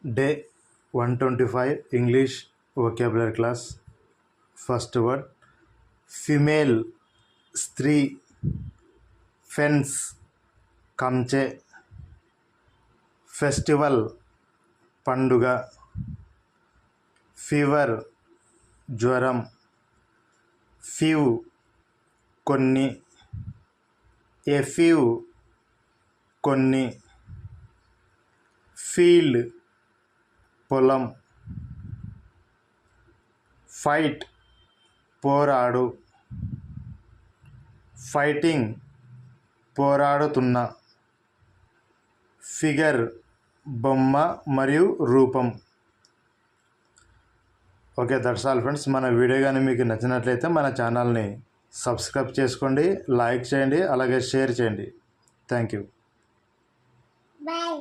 Day 125 English vocabulary class. First word female, स्त्री, fence, కంచె, festival, పండుగ, fever, జ్వరం, few, కొన్ని, a few, కొన్ని, field, పొలం, ఫైట్, పోరాడు, ఫైటింగ్, పోరాడుతున్న, ఫిగర్, బొమ్మ మరియు రూపం. Okay, that's all friends. మన వీడియో కానీ మీకు నచ్చినట్లయితే మన ఛానల్ని సబ్స్క్రైబ్ చేసుకోండి, లైక్ చేయండి, అలాగే షేర్ చేయండి. Thank you. బాయ్.